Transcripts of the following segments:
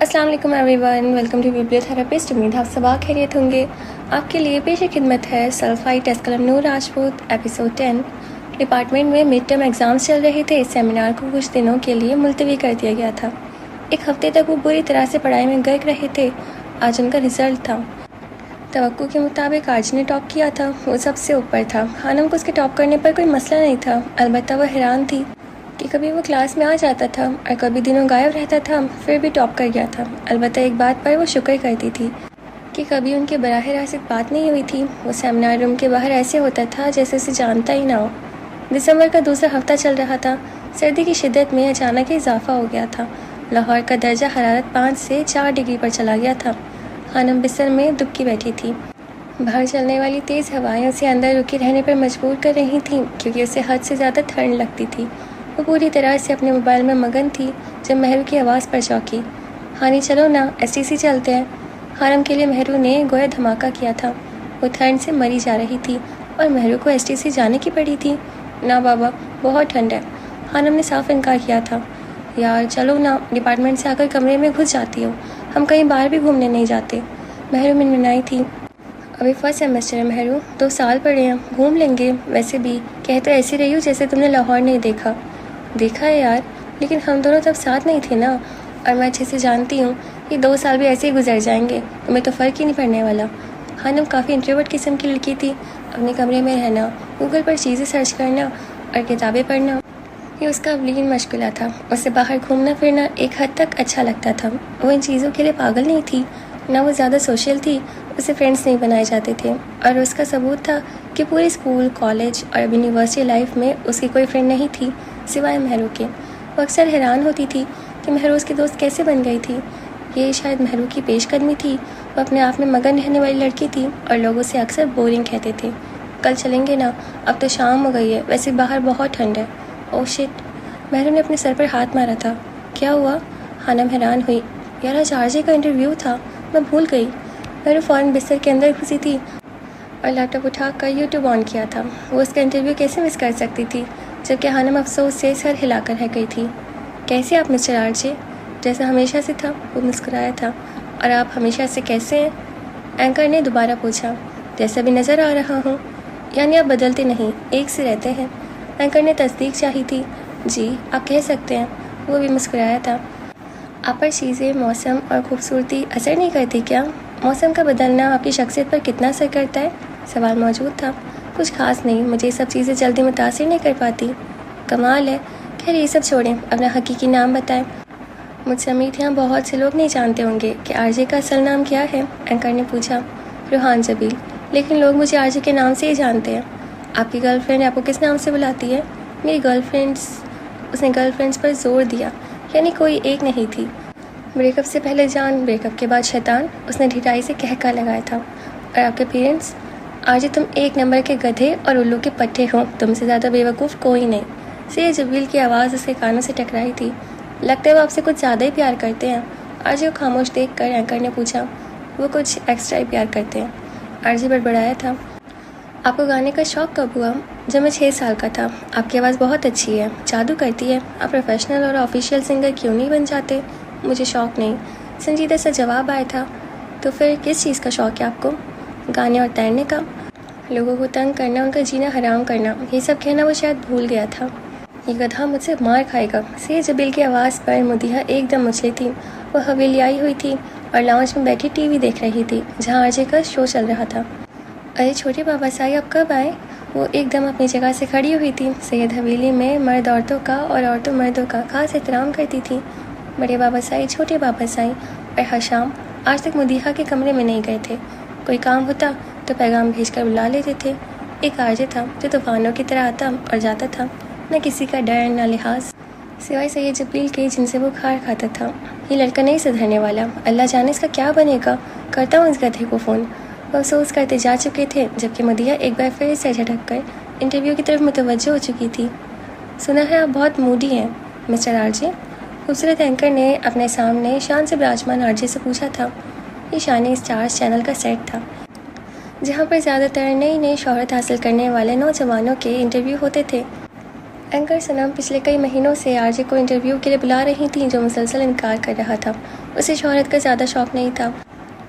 अस्सलाम वालेकुम everyone, welcome to बिब्लियोथेरेपिस्ट। उम्मीद आप सब खैरियत होंगे। आपके लिए पेश खिदमत है सल्फाई टेस्ट कलम नूर राजपूत एपिसोड 10। डिपार्टमेंट में मिड टर्म एग्ज़ाम्स चल रहे थे। सेमिनार को कुछ दिनों के लिए मुलतवी कर दिया गया था। एक हफ्ते तक वो बुरी तरह से पढ़ाई में गर्क रहे थे। आज उनका रिज़ल्ट था। तवक्को के मुताबिक आज ने टॉप किया था। वो सबसे ऊपर था। हानम को उसके टॉप करने पर कोई मसला नहीं था। अलबत्ता वह हैरान थी कि कभी वो क्लास में आ जाता था और कभी दिनों गायब रहता था, फिर भी टॉप कर गया था। अलबत्ता एक बात पर वो शुक्र करती थी कि कभी उनके बराह रास्त बात नहीं हुई थी। वो सेमिनार रूम के बाहर ऐसे होता था जैसे उसे जानता ही ना हो। दिसंबर का दूसरा हफ्ता चल रहा था। सर्दी की शिद्दत में अचानक इजाफा हो गया था। लाहौर का दर्जा हरारत 5 से 4 डिग्री पर चला गया था। हानम बिस्तर में दुबकी बैठी थी। बाहर चलने वाली तेज़ हवाएं उसे अंदर रुके रहने पर मजबूर कर रही थीं, क्योंकि उसे हद से ज़्यादा ठंड लगती थी। वो पूरी तरह से अपने मोबाइल में मगन थी जब महरू की आवाज़ पर चौंकी। हानी चलो ना, एसटीसी चलते हैं। हानम के लिए महरू ने गोया धमाका किया था। वो ठंड से मरी जा रही थी और महरू को एसटीसी जाने की पड़ी थी। ना बाबा, बहुत ठंड है। हानम ने साफ इनकार किया था। यार चलो ना, डिपार्टमेंट से आकर कमरे में घुस जाती हो। हम कहीं बाहर भी घूमने नहीं जाते। महरू मिनमिनाई थी। अभी फर्स्ट सेमेस्टर है महरू, 2 साल पढ़े हैं, घूम लेंगे। वैसे भी कह तो ऐसी रही हो जैसे तुमने लाहौर नहीं देखा है यार, लेकिन हम दोनों तब साथ नहीं थे ना। और मैं अच्छे से जानती हूँ कि 2 साल भी ऐसे ही गुजर जाएंगे, तुम्हें तो फ़र्क ही नहीं पड़ने वाला। हानम काफ़ी इंट्रोवर्ट किस्म की लड़की थी। अपने कमरे में रहना, गूगल पर चीज़ें सर्च करना और किताबें पढ़ना, ये उसका अवलीन मशगला था। उसे बाहर घूमना फिरना एक हद तक अच्छा लगता था। वो इन चीज़ों के लिए पागल नहीं थी। ना वो ज़्यादा सोशल थी, उसे फ्रेंड्स नहीं बनाए जाते थे। और उसका सबूत था कि पूरे स्कूल, कॉलेज और अब यूनिवर्सिटी लाइफ में उसकी कोई फ्रेंड नहीं थी सिवाय महरू के। वो अक्सर हैरान होती थी कि महरू उसकी दोस्त कैसे बन गई थी। ये शायद महरू की पेशकदमी थी। वो अपने आप में मगन रहने वाली लड़की थी और लोग उसे अक्सर बोरिंग कहते थे। कल चलेंगे ना, अब तो शाम हो गई है, वैसे बाहर बहुत ठंड है। ओह शिट, महरू ने अपने सर पर हाथ मारा था। क्या हुआ? हानम हैरान हुई। यार आज आरजे का इंटरव्यू था, मैं भूल गई। महरू फ़ौरन बिस्तर के अंदर घुसी थी और लैपटॉप उठाकर यूट्यूब ऑन किया था। वो उसका इंटरव्यू कैसे मिस कर सकती थी, जबकि हानम अफसोस से सर हिलाकर रह गई थी। कैसे आप मिस्टर आरजे? जैसा हमेशा से था, वो मुस्कुराया था। और आप हमेशा से कैसे हैं? एंकर ने दोबारा पूछा। जैसा भी नज़र आ रहा हूँ। यानी आप बदलते नहीं, एक से रहते हैं? एंकर ने तस्दीक चाही थी। जी, आप कह सकते हैं। वो भी मुस्कुराया था। आप पर चीज़ें, मौसम और खूबसूरती असर नहीं करती क्या? मौसम का बदलना आपकी शख्सियत पर कितना असर करता है? सवाल मौजूद था। कुछ खास नहीं, मुझे ये सब चीज़ें जल्दी मुतासिर नहीं कर पाती। कमाल है। खैर ये सब छोड़ें, अपना हकीकी नाम बताएं। मुझसे उम्मीद यहाँ बहुत से लोग नहीं जानते होंगे कि आरजे का असल नाम क्या है। एंकर ने पूछा। रूहान जबील, लेकिन लोग मुझे आरजे के नाम से ही जानते हैं। आपकी गर्लफ्रेंड आपको किस नाम से बुलाती है? मेरी गर्लफ्रेंड्स। उसने गर्लफ्रेंड्स पर जोर दिया, यानी कोई एक नहीं थी। ब्रेकअप से पहले जान, ब्रेकअप के बाद शैतान, उसने ढिठाई से कहका लगाया था। और आपके पेरेंट्स? आज तुम एक नंबर के गधे और उल्लू के पट्टे हो, तुमसे ज़्यादा बेवकूफ़ कोई नहीं। सैयद जबील की आवाज़ उसके कानों से टकराई थी। लगता है वो आपसे कुछ ज़्यादा ही प्यार करते हैं। आरजे को खामोश देख कर एंकर ने पूछा। वो कुछ एक्स्ट्रा ही प्यार करते हैं। आरजे बड़बड़ाया था। आपको गाने का शौक़ कब हुआ? जब मैं 6 साल का था। आपकी आवाज़ बहुत अच्छी है, जादू करती है। आप प्रोफेशनल और ऑफिशियल सिंगर क्यों नहीं बन जाते? मुझे शौक़ नहीं, संजीदा सा जवाब आया था। तो फिर किस चीज़ का शौक़ है आपको? गाने और तैरने का। लोगों को तंग करना, उनका जीना हराम करना, ये सब कहना वो शायद भूल गया था। ये गधा मुझसे मार खाएगा। सैयद जबील की आवाज़ पर मुदिहा एकदम उछली थी। वो हवेली आई हुई थी और लाउंज में बैठी टीवी देख रही थी, जहाँ आरजे का शो चल रहा था। अरे छोटे बाबा साई, आप कब आए? वो एकदम अपनी जगह से खड़ी हुई थी। सैयद हवेली में मर्द औरतों का और औरतों मर्दों का खास एहतराम करती थी। बड़े बाबा साई, छोटे बाबा साई और हशाम आज तक मुदीहा के कमरे में नहीं गए थे। कोई काम होता तो पैगाम भेजकर बुला लेते थे। एक आरजे था जो तूफानों की तरह आता और जाता था, न किसी का डर न लिहाज, सिवाय सैयद जबील के जिनसे वो खार खाता था। ये लड़का नहीं सुधरने वाला, अल्लाह जाने इसका क्या बनेगा। करता हूँ इस गधे को फ़ोन। वो अफसोस करते जा चुके थे, जबकि मुदीहा एक बार फिर से झटक कर इंटरव्यू की तरफ मुतवज्जो हो चुकी थी। सुना है आप बहुत मूडी हैं मिस्टर आरजे? खूबसूरत एंकर ने अपने सामने शान से विराजमान आरजे से पूछा था। ये शानी स्टार्स चैनल का सेट था, जहाँ पर ज़्यादातर नई नई शोहरत हासिल करने वाले नौजवानों के इंटरव्यू होते थे। एंकर सनम पिछले कई महीनों से आरजे को इंटरव्यू के लिए बुला रही थी, जो मुसलसल इनकार कर रहा था। उसे शोहरत का ज़्यादा शौक नहीं था।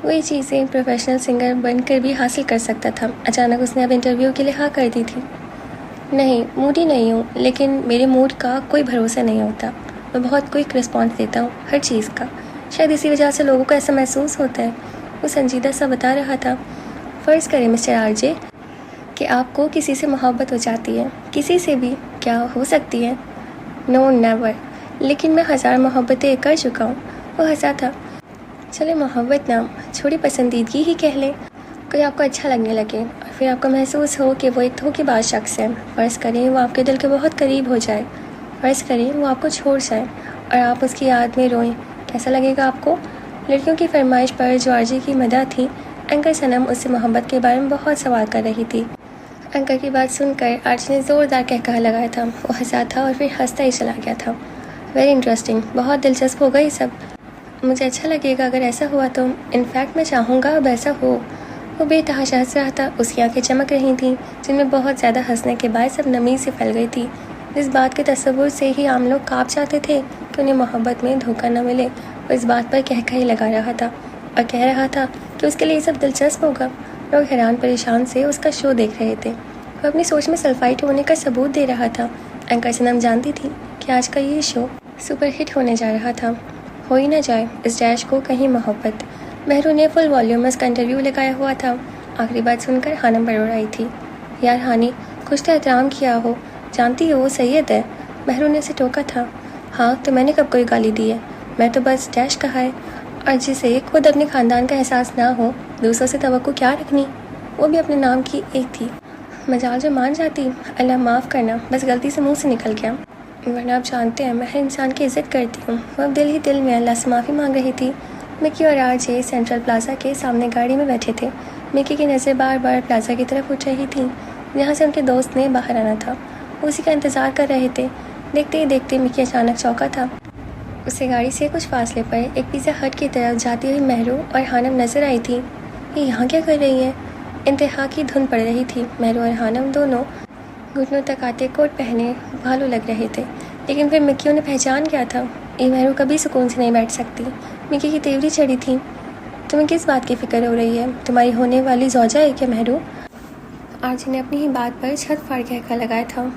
वही चीज़ें प्रोफेशनल सिंगर बनकर भी हासिल कर सकता था। अचानक उसने अब इंटरव्यू के लिए हाँ कर दी थी। नहीं, मूडी नहीं हूँ, लेकिन मेरे मूड का कोई भरोसा नहीं होता। मैं बहुत क्विक रिस्पॉन्स देता हूँ हर चीज़ का। शायद इसी वजह से लोगों को ऐसा महसूस होता है। वो संजीदा सा बता रहा था। फ़र्ज़ करें मिस्टर आरजे कि आपको किसी से मोहब्बत हो जाती है। किसी से भी क्या हो सकती है? No never. लेकिन मैं 1000 मोहब्बतें कर चुका हूँ। वो हंसा था। चले मोहब्बत नाम छोड़ी पसंदीदगी ही कह लें। कोई आपको अच्छा लगने लगे और फिर आपको महसूस हो कि वो एक धोखेबाज शख्स है। फ़र्ज़ करें वो आपके दिल के बहुत करीब हो जाए। फ़र्ज़ करें वो आपको छोड़ जाए और आप उसकी याद में रोएं। कैसा लगेगा आपको? लड़कियों की फरमाइश पर जो आरजे की मदद थी, एंकर सनम उससे मोहब्बत के बारे में बहुत सवाल कर रही थी। एंकर की बात सुनकर आरजे ने ज़ोरदार कहकहा लगाया था। वो हंसा था और फिर हंसता ही चला गया था। वेरी इंटरेस्टिंग, बहुत दिलचस्प होगा ये सब। मुझे अच्छा लगेगा अगर ऐसा हुआ तो। इनफैक्ट मैं चाहूँगा अब ऐसा हो। वो बेतहाशा हंस रहा था। उसकी आंखें चमक रही थीं, जिनमें बहुत ज़्यादा हंसने के बाद सब नमी से फैल गई थी। इस बात के तस्वुर से ही आम लोग काँप जाते थे कि उन्हें मोहब्बत में धोखा न मिले। वो इस बात पर कहका ही लगा रहा था और कह रहा था कि उसके लिए ये सब दिलचस्प होगा। लोग हैरान परेशान से उसका शो देख रहे थे। वो अपनी सोच में सल्फाइट होने का सबूत दे रहा था। एंकर सनम जानती थी कि आज का ये शो सुपर हिट होने जा रहा था। हो ही ना जाए इस डैश को कहीं मोहब्बत। महरू ने फुल वॉल्यूम में उसका इंटरव्यू लगाया हुआ था। आखिरी बात सुनकर हानम बड़बड़ आई थी। यार हानी, कुछ तो एहतराम किया हो। जानती हो वो सैयद है। महरू ने उसे टोका था। हाँ तो मैंने कब कोई गाली दी है? मैं तो बस डैश कहा है। और जिसे खुद अपने ख़ानदान का एहसास ना हो, दूसरों से तवक्को क्या रखनी, वो भी अपने नाम की एक थी। मजाल जो मान जाती, अल्लाह माफ़ करना, बस गलती से मुंह से निकल गया। वरना आप जानते हैं मैं हर इंसान की इज़्ज़त करती हूँ। वो अब दिल ही दिल में अल्लाह से माफ़ी मांग रही थी। मिकी और आरजे सेंट्रल प्लाजा के सामने गाड़ी में बैठे थे। मिकी की नज़र बार बार प्लाजा की तरफ उठ रही थी, जहाँ से उनके दोस्त ने बाहर आना था। वो उसी का इंतज़ार कर रहे थे। देखते ही देखते मिकी अचानक चौंका था। उसे गाड़ी से कुछ फासले पर एक पिज़्ज़ा हट की तरफ जाती हुई महरू और हानम नज़र आई थी। ये यहाँ क्या कर रही है? इंतहा की धुंध पड़ रही थी। महरू और हानम दोनों घुटनों तक आते कोट पहने भालू लग रहे थे, लेकिन फिर मिकी उन्हें पहचान गया था। ये महरू कभी सुकून से नहीं बैठ सकती। मिकी की तेवरी चढ़ी थी। तुम्हें किस बात की फ़िक्र हो रही है? तुम्हारी होने वाली ज़ौजा है क्या महरू? आरजे ने अपनी ही बात पर छत फाड़ कहका लगाया था।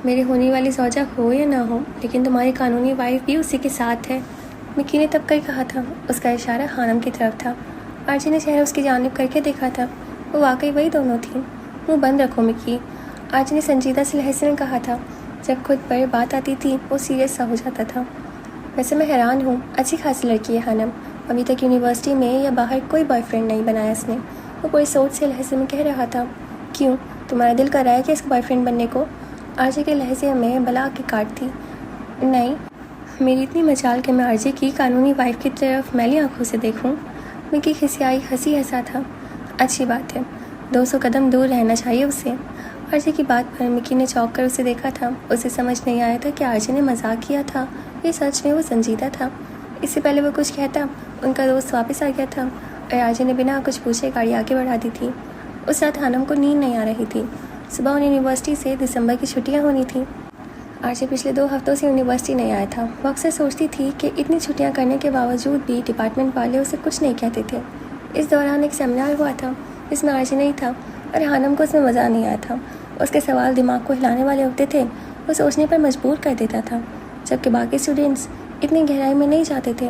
मेरी होने वाली ज़ौजा हो या ना हो, लेकिन तुम्हारी कानूनी वाइफ भी उसी के साथ है। मिकी ने तब कर कहा था। उसका इशारा हानम की तरफ था। आरजे ने चेहरा उसकी जानिब करके देखा था। वो वाकई वही दोनों थी। मुँह बंद रखो मिकी, आरजे ने संजीदा से लहजे में कहा था। जब खुद पर बात आती थी वो सीरियस सा हो जाता था। वैसे मैं हैरान हूँ, अच्छी खासी लड़की है हानम। अभी तक यूनिवर्सिटी में या बाहर कोई बॉयफ्रेंड नहीं बनाया इसने। वो कोई सोच से लहजे में कह रहा था। क्यों, तुम्हारा दिल कर रहा है कि इसका बॉयफ्रेंड बनने को? आरजे के लहजे में बला के काट थी। नहीं, मेरी इतनी मजाल कि मैं आरजे की कानूनी वाइफ की तरफ मैली आंखों से देखूं। मिकी खिसियाई हंसी हंसा था। अच्छी बात है, 200 कदम दूर रहना चाहिए उससे। आरजे की बात पर मिकी ने चौंक कर उसे देखा था। उसे समझ नहीं आया था कि आरजे ने मजाक किया था, ये सच में वो संजीदा था। इससे पहले वो कुछ कहता, उनका दोस्त वापस आ गया था और आरजे ने बिना कुछ पूछे गाड़ी आगे बढ़ा दी थी। उस रात हानम को नींद नहीं आ रही थी। सुबह उन्हें यूनिवर्सिटी से दिसंबर की छुट्टियां होनी थी। आरजे पिछले 2 हफ्तों से यूनिवर्सिटी नहीं आया था। वो अक्सर सोचती थी कि इतनी छुट्टियां करने के बावजूद भी डिपार्टमेंट वाले उसे कुछ नहीं कहते थे। इस दौरान एक सेमिनार हुआ था जिसमें आरजे नहीं था और हानम को उसमें मज़ा नहीं आया था। उसके सवाल दिमाग को हिलाने वाले होते थे, वो सोचने पर मजबूर कर देता था, जबकि बाकी स्टूडेंट्स इतनी गहराई में नहीं जाते थे।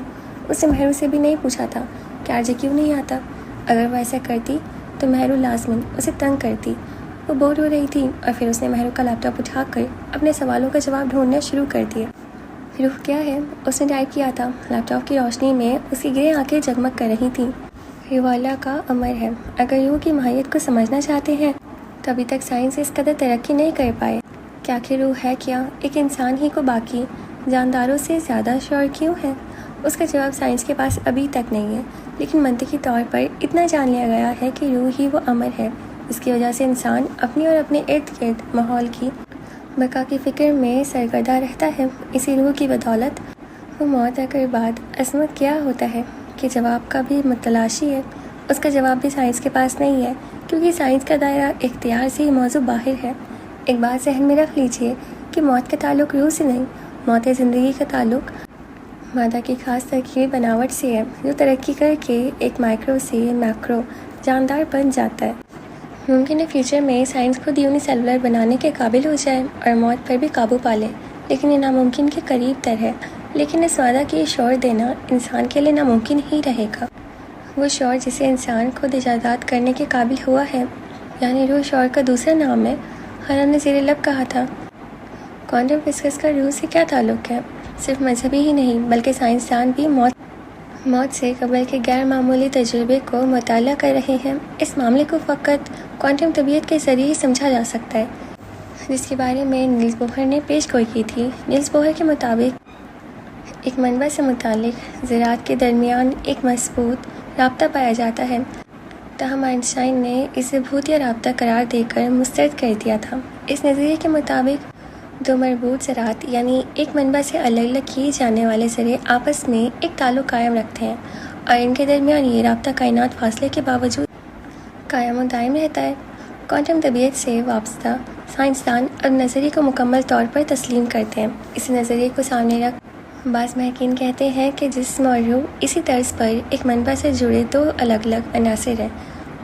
उससे महरू से भी नहीं पूछा था कि आरजे क्यों नहीं आता। अगर वह ऐसा करती तो महरू लाजमन उसे तंग करती। वो बोर हो रही थी और फिर उसने महरू का लैपटॉप उठाकर अपने सवालों का जवाब ढूंढना शुरू कर दिया। रूह क्या है, उसने टाइप किया था। लैपटॉप की रोशनी में उसकी ग्रे आंखें जगमग कर रही थीं। रिवाला का अमर है, अगर रूह की माहियत को समझना चाहते हैं तो अभी तक साइंस इस कदर तरक्की नहीं कर पाए कि आखिर रूह है क्या, एक इंसान ही को बाकी जानदारों से ज़्यादा श्योर क्यों है। उसका जवाब साइंस के पास अभी तक नहीं है, लेकिन मंतिकी तौर पर इतना जान लिया गया है कि रूह ही वो अमर है। इसकी वजह से इंसान अपनी और अपने इर्द गिर्द माहौल की बका की फ़िक्र में सरगर्दा रहता है। इसी रूह की बदौलत वो मौत के बाद असमत क्या होता है कि जवाब का भी तलाशी है। उसका जवाब भी साइंस के पास नहीं है, क्योंकि साइंस का दायरा इख्तियार से ही मौजू बाहर है। एक बात जहन में रख लीजिए कि मौत का ताल्लुक रूह से नहीं, मौत ज़िंदगी का ताल्लुक मादा की खास तरकीबी बनावट से है, जो तरक्की करके एक माइक्रो से मैक्रो जानदार बन जाता है। मुमकिन है फ्यूचर में साइंस खुद यूनिसेलुलर बनाने के काबिल हो जाए और मौत पर भी काबू पा ले, लेकिन ये नामुमकिन के करीब तर है। लेकिन इस वादा की शौर देना इंसान के लिए नामुमकिन ही रहेगा। वो शौर जिसे इंसान खुद इजादात करने के काबिल हुआ है, यानी रूह शौर का दूसरा नाम है। हनम ने ज़ेरे लब कहा था, क्वांटम फिजिक्स का रूह से क्या ताल्लुक़ है? सिर्फ मजहबी ही नहीं बल्कि साइंसदान भी मौत से कबल के गैर मामूली तजुर्बे को मुताला कर रहे हैं। इस मामले को फ़कत क्वांटम तबीयत के ज़रिए ही समझा जा सकता है, जिसके बारे में नील्स बोहर ने पेशगोई की थी। नील्स बोहर के मुताबिक एक मनबा से मुतालिक ज़रात के दरमियान एक मजबूत राब्ता पाया जाता है, ताहम आइंस्टाइन ने इसे भूतिया राब्ता करार देकर मुस्तरद कर दिया था। इस नज़रिए के मुताबिक दो मरबूत ज़रात यानी एक मनबा से अलग अलग किए जाने वाले ज़रे आपस में एक ताल्लुक़ कायम रखते हैं और इनके दरमियान ये राब्ता कायनात फासले के बावजूद कायम और दायम रहता है। क्वांटम तबीयत से वाबस्ता साइंसदान अब नज़रिए को मुकम्मल तौर पर तस्लीम करते हैं। इस नज़रिए को सामने रख बाज़ महकीन कहते हैं कि जिस्म और रूह इसी तर्ज पर एक मनबा से जुड़े दो अलग अलग अनासिर हैं।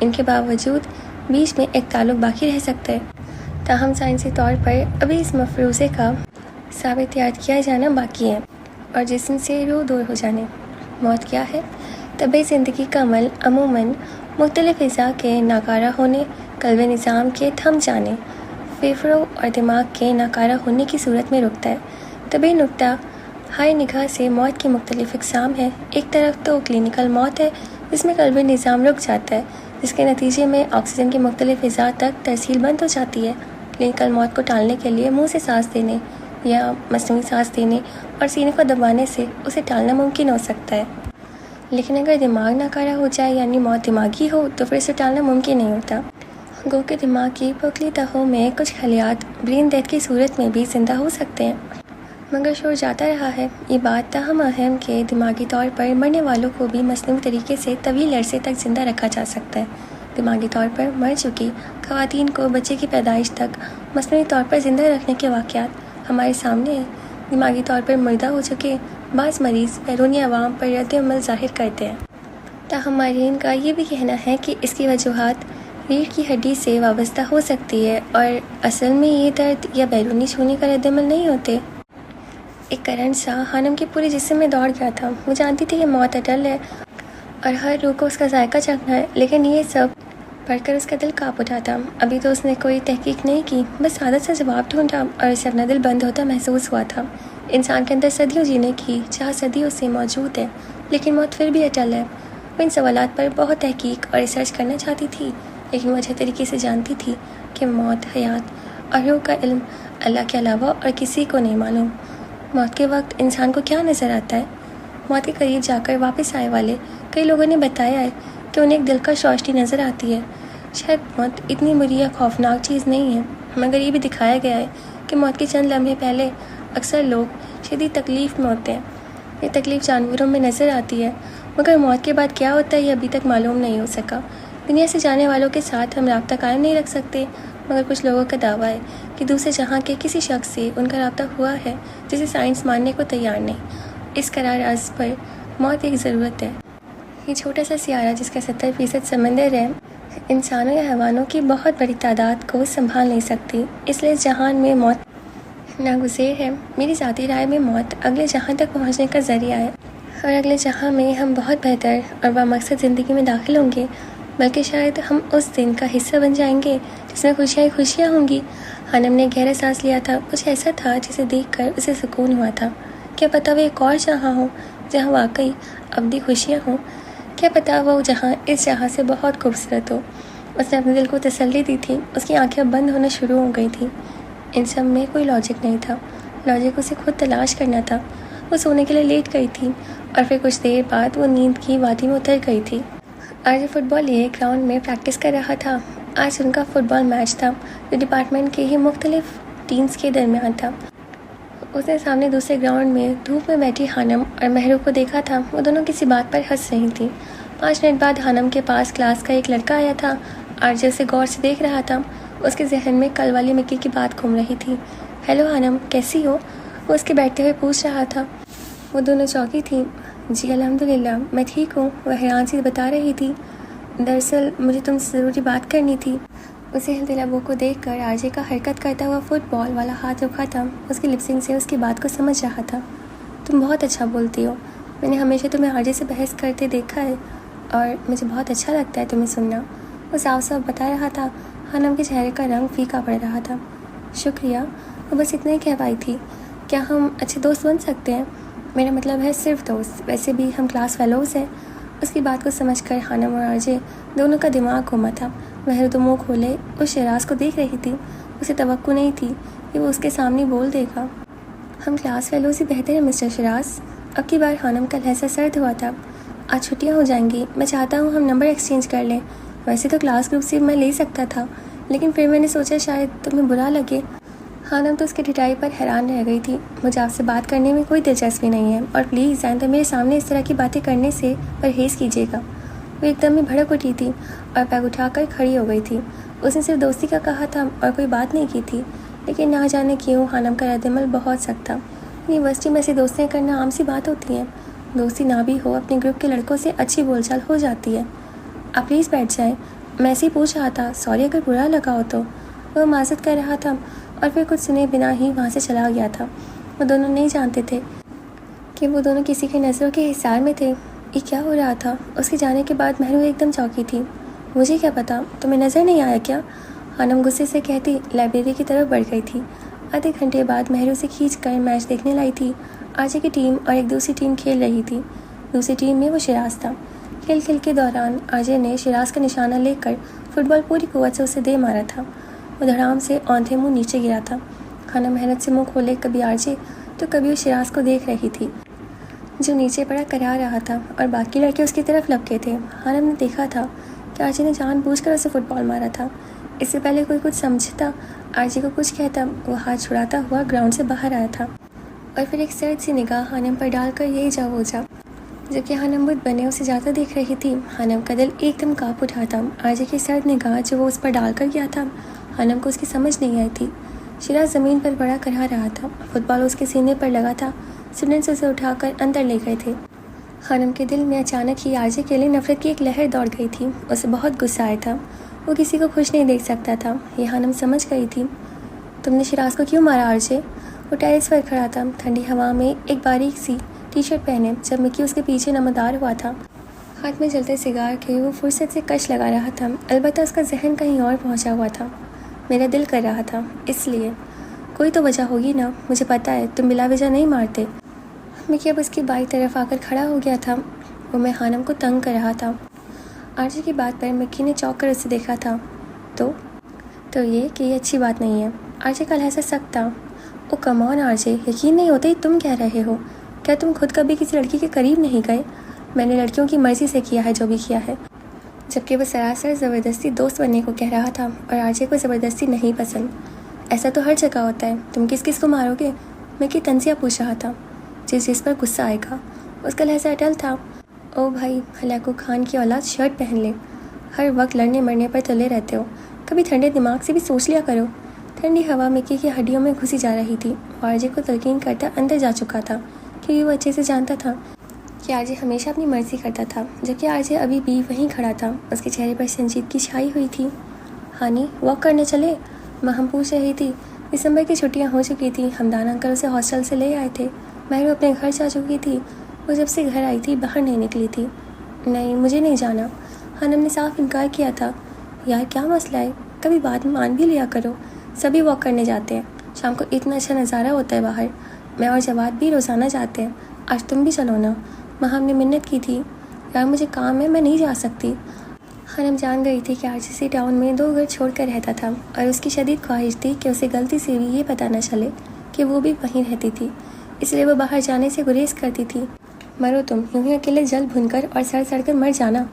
इनके बावजूद बीच में एक ताल्लुक़ बाकी रह सकता है। ताहम साइंसी तौर पर अभी इस मफरूज़े का साबित याद किया जाना बाकी है और जिस्म से रूह दूर हो जाने। मौत क्या है? तबी ज़िंदगी का अमल अमूमन मुख्तलिफ फ़िज़ा के नाकारा होने, क़ल्ब निज़ाम के थम जाने, फेफड़ों और दिमाग के नाकारा होने की सूरत में रुकता है। तबी नुक्ता हाय निगाह से मौत की मुख्तलिफ इक़साम है। एक तरफ तो क्लिनिकल मौत है, जिसमें क़ल्ब निज़ाम रुक जाता है, जिसके नतीजे में ऑक्सीजन की मुख्तलिफ फ़िज़ा तक तरसील बंद हो जाती है। क्लिनिकल मौत को टालने के लिए मुंह से सांस देने या मसनूई सांस देने और सीने को दबाने से उसे टालना मुमकिन हो सकता है, लेकिन अगर दिमाग नाकारा हो जाए यानी मौत दिमागी हो तो फिर इसे टालना मुमकिन नहीं होता। गो के दिमाग की पोकली तहों में कुछ खलियात ब्रेन डेथ की सूरत में भी जिंदा हो सकते हैं, मगर शोर जाता रहा है। ये बात ताहम अहम के दिमागी तौर पर मरने वालों को भी मसनूई तरीके से तवील अरसे तक जिंदा रखा जा सकता है। दिमागी तौर पर मर चुकी ख़वातीन को बच्चे की पैदाइश तक मसनूई तौर पर ज़िंदा रखने के वाक़यात हमारे सामने हैं। दिमागी तौर पर मुर्दा हो चुके बाज़ मरीज़ बैरूनी अवाम पर रद्द-ए-अमल ज़ाहिर करते हैं। ताहम माहिरीन का ये भी कहना है कि इसकी वजूहात रीढ़ की हड्डी से वाबस्ता हो सकती है और असल में ये दर्द या बैरूनी छूने का रद्द-ए-अमल नहीं होते। एक करंट सा हनम के पूरे जिस्म में दौड़ गया था। वो जानती थी कि मौत अटल है और हर रूह को उसका जायका चखना है, लेकिन ये सब पढ़कर उसका दिल काँप उठा था। अभी तो उसने कोई तहकीक नहीं की, बस आदत से जवाब ढूंढा और उसे अपना दिल बंद होता महसूस हुआ था। इंसान के अंदर सदियों जीने की चाह सदियों से मौजूद है, लेकिन मौत फिर भी अटल है। वो इन सवालात पर बहुत तहकीक और रिसर्च करना चाहती थी, लेकिन वो अच्छे तरीके से जानती थी कि मौत, हयात और रूह का इल्म अल्लाह के अलावा और किसी को नहीं मालूम। मौत के वक्त इंसान को क्या नज़र आता है? मौत के करीब जाकर वापस आए वाले कई लोगों ने बताया है कि उन्हें एक दिलकश रोशनी नज़र आती है। शायद मौत इतनी बुरी या खौफनाक चीज़ नहीं है, मगर ये भी दिखाया गया है कि मौत के चंद लम्हे पहले अक्सर लोग शदीद तकलीफ़ में होते हैं। ये तकलीफ़ जानवरों में नज़र आती है, मगर मौत के बाद क्या होता है ये अभी तक मालूम नहीं हो सका। दुनिया से जाने वालों के साथ हम राब्ता कायम नहीं रख सकते, मगर कुछ लोगों का दावा है कि दूसरे जहाँ के किसी शख्स से उनका राब्ता हुआ है, जिसे साइंस मानने को तैयार नहीं। इस करार अर्ज़ पर मौत एक ज़रूरत है। ये छोटा सा सियारा जिसका 70% समंदर है, इंसानों या हैवानों की बहुत बड़ी तादाद को संभाल नहीं सकती, इसलिए इस जहान में मौत नागुज़ेर है। मेरी ज़ाती राय में मौत अगले जहां तक पहुंचने का ज़रिया है और अगले जहां में हम बहुत बेहतर और बामकसद ज़िंदगी में दाखिल होंगे, बल्कि शायद हम उस दिन का हिस्सा बन जाएंगे जिसमें खुशियाँ ही खुशियाँ होंगी। हनम ने गहरा सांस लिया था। कुछ ऐसा था जिसे देखकर उसे सुकून हुआ था। क्या पता वो एक और जहाँ हो जहाँ वाकई अबदी खुशियाँ हों। क्या पता वो जहाँ इस जहाँ से बहुत खूबसूरत हो। उसने अपने दिल को तसल्ली दी थी। उसकी आंखें बंद होना शुरू हो गई थी। इन सब में कोई लॉजिक नहीं था। लॉजिक उसे खुद तलाश करना था। वो सोने के लिए लेट गई थी और फिर कुछ देर बाद वो नींद की वादी में उतर गई थी। आज फुटबॉल लिए ग्राउंड में प्रैक्टिस कर रहा था। आज उनका फुटबॉल मैच था जो डिपार्टमेंट के ही मुख्तलिफ टीम्स के दरमियान था। उसने सामने दूसरे ग्राउंड में धूप में बैठी हानम और महरू को देखा था। वो दोनों किसी बात पर हंस रही थी। 5 मिनट बाद हानम के पास क्लास का एक लड़का आया था। आरजे उसे गौर से देख रहा था। उसके जहन में कल वाली मिक्की की बात घूम रही थी। हेलो हानम, कैसी हो? वो उसके बैठते हुए पूछ रहा था। वो दोनों चौंकी थी। जी अल्हम्दुलिल्लाह, मैं ठीक हूँ, वह हैरान सी बता रही थी। दरअसल मुझे तुमसे ज़रूरी बात करनी थी। उसे हिलते लबों को देखकर आरजे का हरकत करता हुआ फुटबॉल वाला हाथ रुका था। उसकी लिपसिंग से उसकी बात को समझ रहा था। तुम बहुत अच्छा बोलती हो। मैंने हमेशा तुम्हें आरजे से बहस करते देखा है और मुझे बहुत अच्छा लगता है तुम्हें सुनना। वो साफ साफ बता रहा था। हानम के चेहरे का रंग फीका पड़ रहा था। शुक्रिया, वो बस इतना ही कह पाई थी। क्या हम अच्छे दोस्त बन सकते हैं? मेरा मतलब है सिर्फ दोस्त, वैसे भी हम क्लास फेलोज़ हैं। उसकी बात को समझकर हानम और आरजे दोनों का दिमाग घूमा था। वह तो मुँह खोले उस शराज को देख रही थी। उसे तवक्को नहीं थी कि वो उसके सामने बोल देगा। हम क्लास फेलोज़ ही बेहतर है मिस्टर शराज। अब की बार हानम का लहजा सर्द हुआ था। आज छुट्टियाँ हो जाएंगी, मैं चाहता हूँ हम नंबर एक्सचेंज कर लें। वैसे तो क्लास ग्रुप से मैं ले सकता था, लेकिन फिर मैंने सोचा शायद तुम्हें बुरा लगे। हानम तो उसकी ढिठाई पर हैरान रह गई थी। मुझे आपसे बात करने में कोई दिलचस्पी नहीं है और प्लीज़ आइंदा मेरे सामने इस तरह की बातें करने से परहेज़ कीजिएगा। वो एकदम ही भड़क उठी थी और पैर उठाकर खड़ी हो गई थी। उसने सिर्फ दोस्ती का कहा था और कोई बात नहीं की थी, लेकिन ना जाने क्यों हानम का रद्दमल बहुत सख्त था। यूनिवर्सिटी में ऐसी दोस्तियाँ करना आम सी बात होती है। दोस्ती ना भी हो, अपने ग्रुप के लड़कों से अच्छी बोलचाल हो जाती है। आप प्लीज़ बैठ जाएं, मैं ऐसे ही पूछ रहा था, सॉरी अगर बुरा लगा हो तो। वह माजरत कर रहा था और फिर कुछ सुने बिना ही वहाँ से चला गया था। वो दोनों नहीं जानते थे कि वो दोनों किसी की नज़रों के हिसार में थे। ये क्या हो रहा था? उसके जाने के बाद महरू एकदम चौंकी थी। मुझे क्या पता, तुम्हें नज़र नहीं आया क्या? हानम गुस्से से कहती लाइब्रेरी की तरफ बढ़ गई थी। आधे घंटे बाद महरू से खींच कर मैच देखने लाई थी। आरजे की टीम और एक दूसरी टीम खेल रही थी। दूसरी टीम में वो शिराज था। खेल के दौरान आरजे ने शिराज का निशाना लेकर फुटबॉल पूरी कुव्वत से उसे दे मारा था। वो धड़ाम से औंधे मुँह नीचे गिरा था। हानम मेहनत से मुँह खोले कभी आरजे तो कभी उस शिराज को देख रही थी, जो नीचे पड़ा करा रहा था और बाकी लड़के उसकी तरफ लपके थे। हानम ने देखा था कि आरजे ने जानबूझकर उसे फुटबॉल मारा था। इससे पहले कोई कुछ समझता, आरजे को कुछ कहता, वो हाथ छुड़ाता हुआ ग्राउंड से बाहर आया था और फिर एक सर्द सी निगाह हानम पर डालकर यही जा वो जा। जबकि हानम बुत बने उसे जाता देख रही थी, हानम का दिल एकदम काँप उठा था। आरजे की सर्द निगाह जो वो उस पर डाल कर गया था, हानम को उसकी समझ नहीं आई थी। शिराज ज़मीन पर बड़ा करा रहा था। फुटबॉल उसके सीने पर लगा था। स्टूडेंट्स उसे उठाकर अंदर ले गए थे। हानम के दिल में अचानक ही आरजे के लिए नफरत की एक लहर दौड़ गई थी। उसे बहुत गुस्सा आया था। वो किसी को खुश नहीं देख सकता था, ये हानम समझ गई थी। तुमने शिराज को क्यों मारा आरजे? वो टेरेस पर खड़ा था, ठंडी हवा में एक बारीक सी टी शर्ट पहने, जब मिक्की उसके पीछे नमदार हुआ था। हाथ में जलते सिगार के वो फुर्सत से कश लगा रहा था। अलबत्ता उसका जहन कहीं और पहुंचा हुआ था। मेरा दिल कर रहा था, इसलिए। कोई तो वजह होगी ना, मुझे पता है तुम बिला वजह नहीं मारते। मिक्की अब उसकी बाई तरफ आकर खड़ा हो गया था। वो मैं हानम को तंग कर रहा था। आरजे की बात पर मिक्की ने चौंक कर उसे देखा था। तो ये कि ये अच्छी बात नहीं है। आरजे का लहजा सख्त था। ओ कम ऑन आरजे, यकीन नहीं होता तुम कह रहे हो। क्या तुम खुद कभी किसी लड़की के करीब नहीं गए? मैंने लड़कियों की मर्जी से किया है जो भी किया है। जबकि वो सरासर ज़बरदस्ती दोस्त बनने को कह रहा था और आरजे को ज़बरदस्ती नहीं पसंद। ऐसा तो हर जगह होता है। तुम किस किस को मारोगे? मिक्की तंजिया पूछ रहा था, जिस पर गुस्सा आएगा। उसका लहजा अटल था। ओ भाई, हलाकू खान की औलाद शर्ट पहन ले। हर वक्त लड़ने मरने पर तुले रहते हो। कभी ठंडे दिमाग से भी सोच लिया करो। ठंडी हवा मिक्की की हड्डियों में घुसी जा रही थी। आरजे को तलकीन करता अंदर जा चुका था, क्योंकि वो अच्छे से जानता था कि आरजे हमेशा अपनी मर्जी करता था। जबकि आरजे अभी भी वहीं खड़ा था। उसके चेहरे पर संजीदगी छाई हुई थी। हानी, वॉक करने चले? हम पूछ रही थी। दिसंबर की छुट्टियां हो चुकी थी। हमदान अंकल उसे हॉस्टल से ले आए थे। महरू अपने घर जा चुकी थी। वो जब से घर आई थी बाहर नहीं निकली थी। नहीं, मुझे नहीं जाना। हानम ने साफ इनकार किया था। यार क्या मसला है, कभी बात मान भी लिया करो। सभी वॉक करने जाते हैं। शाम को इतना अच्छा नज़ारा होता है बाहर। मैं और जवाद भी रोज़ाना जाते हैं। आज तुम भी चलो ना। वहाँ हमने मिन्नत की थी। यार मुझे काम है, मैं नहीं जा सकती। हानम जान गई थी कि आरजीसी टाउन में 2 घर छोड़कर रहता था और उसकी शदीद ख्वाहिश थी कि उसे गलती से भी ये पता न चले कि वो भी वहीं रहती थी। इसलिए वो बाहर जाने से गुरेज करती थी। मरो तुम, यूं ही अकेले जल भुनकर और सड़ सड़ कर मर जाना।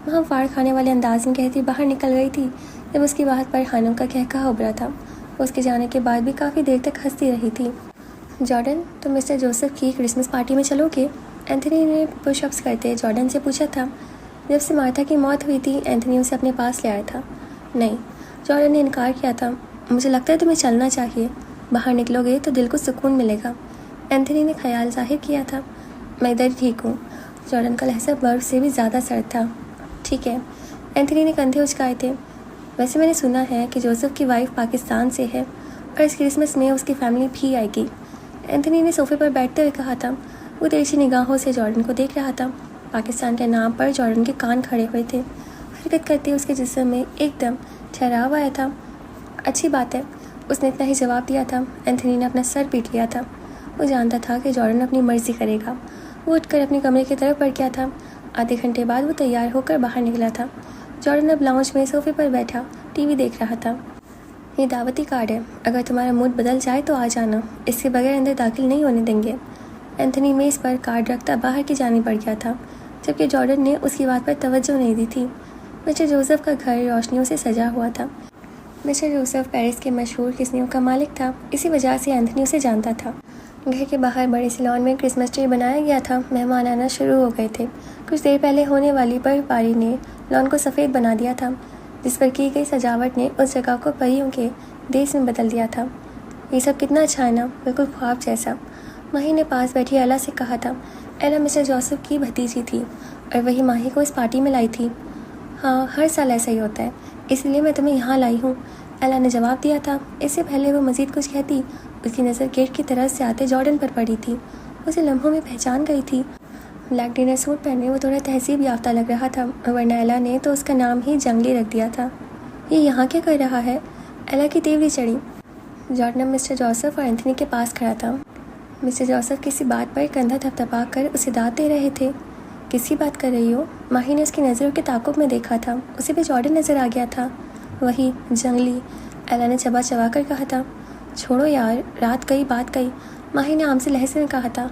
वहाँ फाड़ खाने वाले अंदाज में कहती बाहर निकल गई थी। जब उसकी बात पर हानम का कहकहा उभरा था। उसके जाने के बाद भी काफ़ी देर तक हंसती रही थी। जॉर्डन, तुम मिस्टर जोसेफ की क्रिसमस पार्टी में चलोगे? एंथनी ने पुशअप्स करते जॉर्डन से पूछा था। जब से मार्था की मौत हुई थी, एंथनी उसे अपने पास ले आया था। नहीं, जॉर्डन ने इनकार किया था। मुझे लगता है तुम्हें चलना चाहिए। बाहर निकलोगे तो दिल को सुकून मिलेगा। एंथनी ने ख्याल जाहिर किया था। मैं इधर ठीक हूँ। जॉर्डन का लहजा बर्फ से भी ज़्यादा सर्द था। ठीक है। एंथनी ने कंधे उचकाए थे। वैसे मैंने सुना है कि जोसेफ की वाइफ पाकिस्तान से है और इस क्रिसमस में उसकी फैमिली भी आएगी। एंथनी ने सोफे पर बैठते हुए कहा था। वो तिरछी निगाहों से जॉर्डन को देख रहा था। पाकिस्तान के नाम पर जॉर्डन के कान खड़े हुए थे। हरकत करते उसके जिस्म में एकदम ठहराव आया था। अच्छी बात है, उसने इतना ही जवाब दिया था। एंथनी ने अपना सर पीट लिया था। वो जानता था कि जॉर्डन अपनी मर्जी करेगा। वो उठकर अपने कमरे की तरफ बढ़ गया था। आधे घंटे बाद वो तैयार होकर बाहर निकला था। जॉर्डन अब लाउंज में सोफे पर बैठा टीवी देख रहा था। ये दावती कार्ड है, अगर तुम्हारा मूड बदल जाए तो आ जाना, इसके बगैर अंदर दाखिल नहीं होने देंगे। एंथनी मेज़ पर कार्ड रखता बाहर की जाने बढ़ गया था, जबकि जॉर्डन ने उसकी बात पर तवज्जो नहीं दी थी। मिस्टर जोसेफ का घर रोशनियों से सजा हुआ था। मिस्टर जोसेफ पेरिस के मशहूर किस्नियों का मालिक था। इसी वजह से एंथनी उसे जानता था। घर के बाहर बड़े से लॉन में क्रिसमस ट्री बनाया गया था। मेहमान आना शुरू हो गए थे। कुछ देर पहले होने वाली बर्फबारी ने लॉन को सफ़ेद बना दिया था, जिस पर की गई सजावट ने उस जगह को परियों के देश में बदल दिया था। ये सब कितना अच्छा है ना, बिल्कुल ख्वाब जैसा। माही ने पास बैठी एला से कहा था। एला मिस्टर जोसेफ की भतीजी थी और वही माही को इस पार्टी में लाई थी। हाँ, हर साल ऐसा ही होता है, इसलिए मैं तुम्हें यहाँ लाई हूँ, एला ने जवाब दिया था। इससे पहले वो मज़ीद कुछ कहती, उसकी नज़र गेट की तरफ से आते जॉर्डन पर पड़ी थी। उसे लम्हों में पहचान गई थी। ब्लैक डिनर सूट पहने वो थोड़ा तहजीब याफ्ता लग रहा था, वरना एला ने तो उसका नाम ही जंगली रख दिया था। ये यहाँ क्या कर रहा है? एला की तेवरी चढ़ी। जॉर्डन मिस्टर जोसेफ और एंथनी के पास खड़ा था। मिस्टर जोसेफ किसी बात पर कंधा थपथपा कर उसे दाद दे रहे थे। किसकी बात कर रही हो? माही ने उसकी नज़रों के ताक़ुब में देखा था। उसे भी जॉर्डन नज़र आ गया था। वही जंगली, एला ने चबा चबा कर कहा था। छोड़ो यार, रात गई बात गई, माही ने आम से लहजे में कहा था।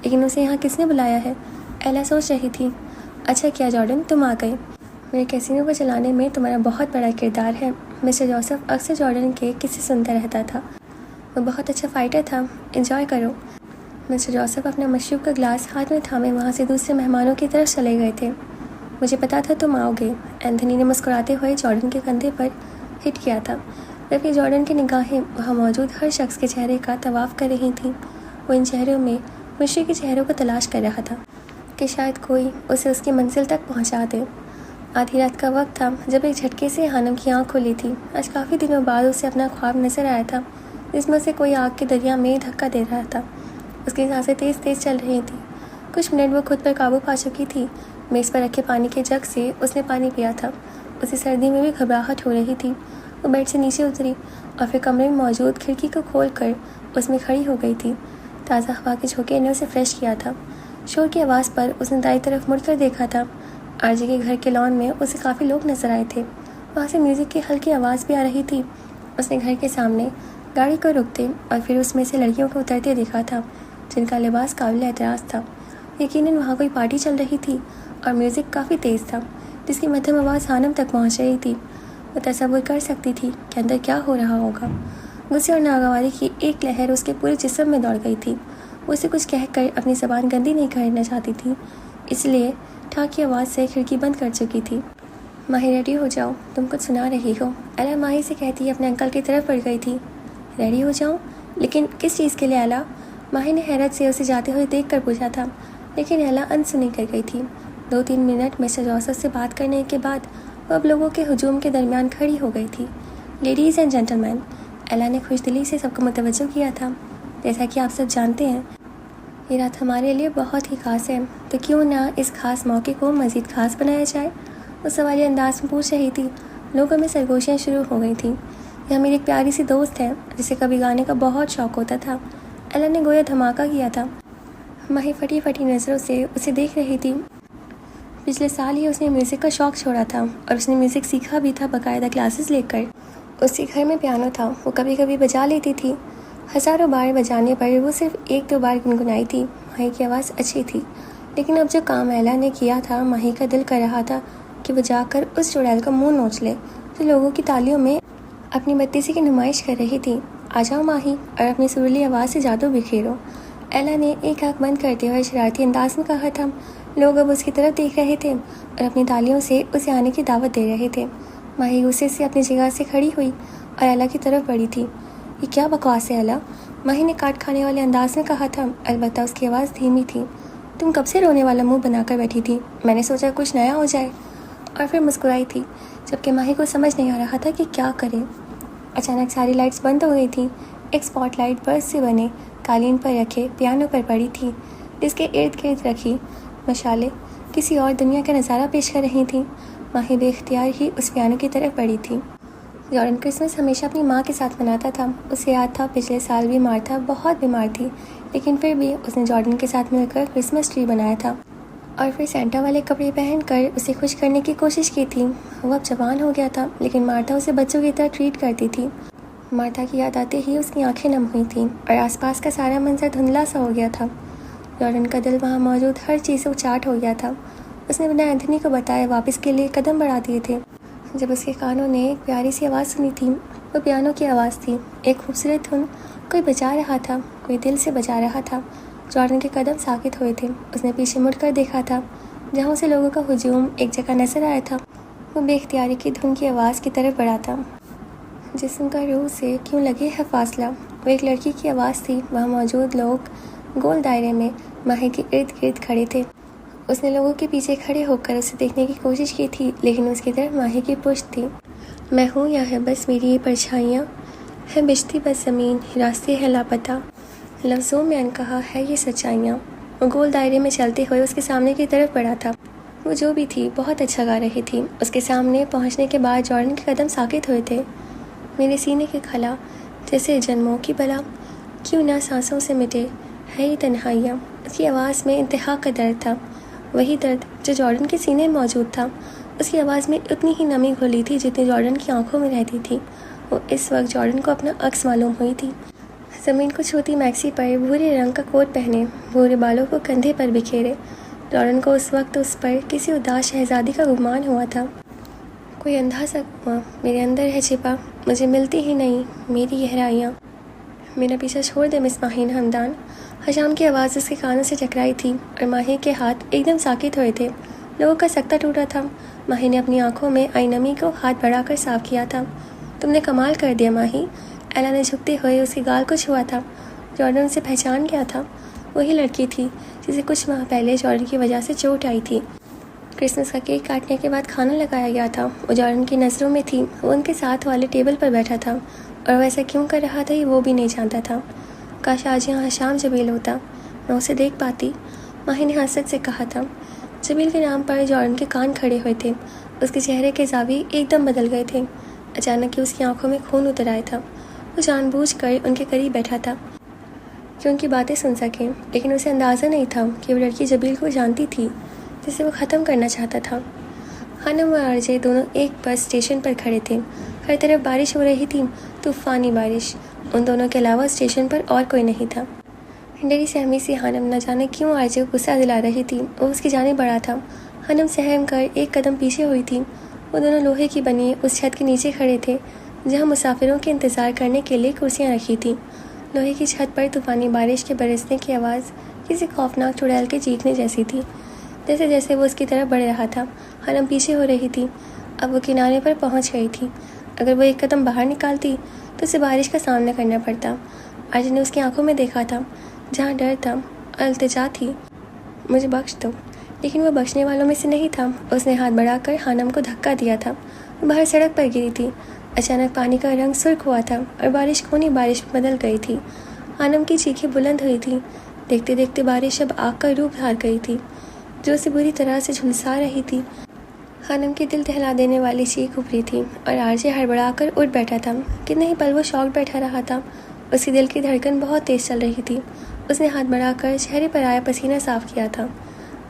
लेकिन उसे यहाँ किसने बुलाया है? एला सोच रही थी। अच्छा किया जॉर्डन, तुम आ गए। मेरे कैसीनो को चलाने में तुम्हारा बहुत बड़ा किरदार है। मिस्टर जोसेफ अक्सर जॉर्डन के किस्से सुनता रहता था। वो बहुत अच्छा फाइटर था, एंजॉय करो। मिस्टर जोसेफ अपना मशरूब का ग्लास हाथ में थामे वहाँ से दूसरे मेहमानों की तरफ चले गए थे। मुझे पता था तुम आओगे, एंथनी ने मुस्कुराते हुए जॉर्डन के कंधे पर हिट किया था, जबकि जॉर्डन की निगाहें वहाँ मौजूद हर शख्स के चेहरे का तवाफ़ कर रही थीं। वो इन चेहरों में मुश्किल के चेहरों को तलाश कर रहा था कि शायद कोई उसे उसकी मंजिल तक पहुँचा दे। आधी रात का वक्त था जब एक झटके से हानम की आँख खुली थी। आज काफ़ी दिनों बाद उसे अपना ख्वाब नजर आया था, जिसमें उसे कोई आग के दरिया में धक्का दे रहा था। उसकी सांसें तेज़ तेज़ चल रही थी। कुछ मिनट वो खुद पर काबू पा चुकी थी। मेज़ पर रखे पानी के जग से उसने पानी पिया था। उसे सर्दी में भी घबराहट हो रही थी। वो बेड से नीचे उतरी और फिर कमरे में मौजूद खिड़की को खोलकर उसमें खड़ी हो गई थी। ताज़ा हवा के झोंके ने उसे फ्रेश किया था। शोर की आवाज़ पर उसने दाईं तरफ मुड़कर देखा था। आरजी के घर के लॉन में उसे काफ़ी लोग नजर आए थे। वहाँ से म्यूज़िक की हल्की आवाज़ भी आ रही थी। उसने घर के सामने गाड़ी को रुकते और फिर उसमें से लड़कियों को उतरते देखा था, जिनका लिबास काबिल एतराज़ था। यकीनन वहाँ कोई पार्टी चल रही थी और म्यूज़िक काफ़ी तेज़ था, जिसकी मध्यम आवाज़ हानम तक पहुँच रही थी। वो तसव्वुर कर सकती थी कि अंदर क्या हो रहा होगा। गुस्से और नागवारी की एक लहर उसके पूरे जिस्म में दौड़ गई थी। वो उसे कुछ कहकर अपनी ज़बान गंदी नहीं करना चाहती थी, इसलिए ठाक की आवाज़ से खिड़की बंद कर चुकी थी। माही रेडी हो जाओ, तुम कुछ सुना रही हो, एला माही से कहती अपने अंकल की तरफ बढ़ गई थी। रेडी हो जाऊँ? लेकिन किस चीज़ के लिए एला? माही ने हैरत से उसे जाते हुए देख कर पूछा था, लेकिन एला अनसुनी कर गई थी। 2-3 मिनट मिस्टर जोसेफ से बात करने के बाद वो अब लोगों के हुजूम के दरमियान खड़ी हो गई थी। लेडीज़ एंड जेंटलमैन, एला ने खुशदिली से सबको मुतवज्जो किया था। जैसा कि आप सब जानते हैं, ये रात हमारे लिए बहुत ही ख़ास है, तो क्यों ना इस ख़ास मौके को मज़ीद ख़ास बनाया जाए? वो सवालिया अंदाज में पूछ रही थी। लोगों में सरगोशियाँ शुरू हो गई थीं। यह मेरी एक प्यारी सी दोस्त है, जिसे कभी गाने का बहुत शौक़ होता था। एला ने गोया धमाका किया था। माही फटी फटी नज़रों से उसे देख रही थी। पिछले साल ही उसने म्यूज़िक का शौक़ छोड़ा था और उसने म्यूज़िक सीखा भी था, बाकायदा क्लासेस लेकर। उसके घर में पियानो था, वो कभी कभी बजा लेती थी। हज़ारों बार बजाने पर वो सिर्फ 1-2 बार गुनगुनाई थी। माही की आवाज़ अच्छी थी, लेकिन अब जो काम एला ने किया था, माही का दिल कर रहा था कि वो जाकर उस चुड़ैल का मुँह नोच ले जो लोगों की तालियों में अपनी बत्तीसी की नुमाइश कर रही थी। आ जाओ माही और अपनी सुरीली आवाज़ से जादू बिखेरो, एला ने एक आँख बंद करते हुए शरारती अंदाज में कहा था। लोग अब उसकी तरफ देख रहे थे और अपनी तालियों से उसे आने की दावत दे रहे थे। माही गुस्से से अपनी जगह से खड़ी हुई और एला की तरफ बढ़ी थी। ये क्या बकवास है अला? माही ने काट खाने वाले अंदाज में कहा था, अलबत्ता उसकी आवाज़ धीमी थी। तुम कब से रोने वाला मुंह बनाकर बैठी थी? मैंने सोचा कुछ नया हो जाए। और फिर मुस्कुराई थी, जबकि माही को समझ नहीं आ रहा था कि क्या करे। अचानक सारी लाइट्स बंद हो गई थी। एक स्पॉटलाइट बर्स से बने कालीन पर रखे पियानो पर पड़ी थी, जिसके इर्द गिर्द रखी मशालें किसी और दुनिया का नज़ारा पेश कर रही थी। माही बेख्तियार ही उस पियानो की तरफ बढ़ी थी। जॉर्डन क्रिसमस हमेशा अपनी माँ के साथ मनाता था। उसे याद था पिछले साल बीमार था, बहुत बीमार थी, लेकिन फिर भी उसने जॉर्डन के साथ मिलकर क्रिसमस ट्री बनाया था और फिर सेंटा वाले कपड़े पहनकर उसे खुश करने की कोशिश की थी। वो अब जवान हो गया था, लेकिन मार्था उसे बच्चों की तरह ट्रीट करती थी। मार्था की याद आते ही उसकी आंखें नम हुई थीं और आसपास का सारा मंजर धुंधला सा हो गया था। जॉर्डन का दिल वहाँ मौजूद हर चीज़ से उचाट हो गया था। उसने बिना एंथनी को बताए वापस के लिए कदम बढ़ा दिए थे जब उसके कानों ने एक प्यारी सी आवाज़ सुनी थी। वो पियानो की आवाज़ थी, एक खूबसूरत धुन। कोई बजा रहा था, कोई दिल से बजा रहा था। जॉर्डन के कदम साकित हुए थे। उसने पीछे मुड़कर देखा था, जहाँ उसे लोगों का हुजूम एक जगह नजर आया था। वो बेख्तियारी की धुन की आवाज़ की तरफ बढ़ा था। जिस्म का रूह से क्यों लगे है फासला। वो एक लड़की की आवाज़ थी। वहाँ मौजूद लोग गोल दायरे में माही के इर्द गिर्द खड़े थे। उसने लोगों के पीछे खड़े होकर उसे देखने की कोशिश की थी, लेकिन उसकी तरफ माही की पुश्त थी। मैं हूँ या है बस मेरी ये परछाइयाँ, है बिजती बस ज़मीन, रास्ते हैं लापता, लफ्ज़ों में अनकहा है ये सच्चाइयाँ। वो गोल दायरे में चलते हुए उसके सामने की तरफ बढ़ा था। वो जो भी थी बहुत अच्छा गा रही थी। उसके सामने पहुँचने के बाद जॉर्डन के कदम साकित हुए थे। मेरे सीने के खला जैसे जन्मों की बला, क्यों ना सांसों से मिटे है ये तन्हाइयाँ। उसकी आवाज़ में इंतहा का दर्द था, वही दर्द जो जॉर्डन के सीने में मौजूद था। उसकी आवाज़ में उतनी ही नमी घुली थी जितनी जॉर्डन की आंखों में रहती थी। वो इस वक्त जॉर्डन को अपना अक्स मालूम हुई थी। ज़मीन को छूती मैक्सी पर भूरे रंग का कोट पहने, भूरे बालों को कंधे पर बिखेरे, जॉर्डन को उस वक्त उस पर किसी उदास शहजादी का गुमान हुआ था। कोई अंधा सा कुआं मेरे अंदर है छिपा, मुझे मिलती ही नहीं मेरी गहराइयाँ। मेरा पीछा छोड़ दे मिस माहीन हमदान। हशाम की आवाज़ उसके कानों से टकराई थी और माही के हाथ एकदम साकित हुए थे। लोगों का सकता टूटा था। माही ने अपनी आंखों में आई नमी को हाथ बढ़ाकर साफ किया था। तुमने कमाल कर दिया माही। एला ने झुकते हुए उसके गाल को छुआ था। जॉर्डन उसे पहचान गया था। वही लड़की थी जिसे कुछ माह पहले जॉर्डन की वजह से चोट आई थी। क्रिसमस का केक काटने के बाद खाना लगाया गया था। वो जॉर्डन की नज़रों में थी। वो उनके साथ वाले टेबल पर बैठा था और वैसा क्यों कर रहा था ये वो भी नहीं जानता था। काश आज यहाँ हशाम जबील होता, मैं उसे देख पाती। माही ने हसरत से कहा था। जबील के नाम पर जॉर्डन के कान खड़े हुए थे। उसके चेहरे के जावी एकदम बदल गए थे। अचानक ही उसकी आंखों में खून उतर आया था। वो जानबूझकर उनके करीब बैठा था कि उनकी बातें सुन सके, लेकिन उसे अंदाज़ा नहीं था कि वो लड़की जबील को जानती थी जिसे वो ख़त्म करना चाहता था। खानम और आरजे दोनों एक बस स्टेशन पर खड़े थे। हर तरफ बारिश हो रही थी, तूफ़ानी बारिश। उन दोनों के अलावा स्टेशन पर और कोई नहीं था। डरी सहमी सी हानम न जाने क्यों आरजे को गुस्सा दिला रही थी। वो उसकी जाने बढ़ा था। हानम सहम कर एक कदम पीछे हुई थी। वो दोनों लोहे की बनी उस छत के नीचे खड़े थे जहाँ मुसाफिरों के इंतज़ार करने के लिए कुर्सियाँ रखी थी। लोहे की छत पर तूफ़ानी बारिश के बरसने की आवाज़ किसी खौफनाक चुड़ैल के चीखने जैसी थी। जैसे जैसे वो उसकी तरफ बढ़ रहा था, हानम पीछे हो रही थी। अब वो किनारे पर पहुंच गई थी। अगर वो एक कदम बाहर निकालती तो उसे बारिश का सामना करना पड़ता। आज ने उसकी आंखों में देखा था, जहाँ डर था, अल्तजा थी, मुझे बख्श दो। लेकिन वो बख्शने वालों में से नहीं था। उसने हाथ बढ़ाकर हानम को धक्का दिया था। वो बाहर सड़क पर गिरी थी। अचानक पानी का रंग सुर्ख हुआ था और बारिश खूनी बारिश में बदल गई थी। हानम की चीखें बुलंद हुई थी। देखते देखते बारिश अब आग का रूप धार गई थी, जो उसे बुरी तरह से झुलसा रही थी। हानम की दिल दहला देने वाली चीख उभरी थी और आरजे हड़बड़ाकर उठ बैठा था। कितने ही पल वो शौक बैठा रहा था। उसकी दिल की धड़कन बहुत तेज चल रही थी। उसने हाथ बढ़ाकर चेहरे पर आया पसीना साफ किया था।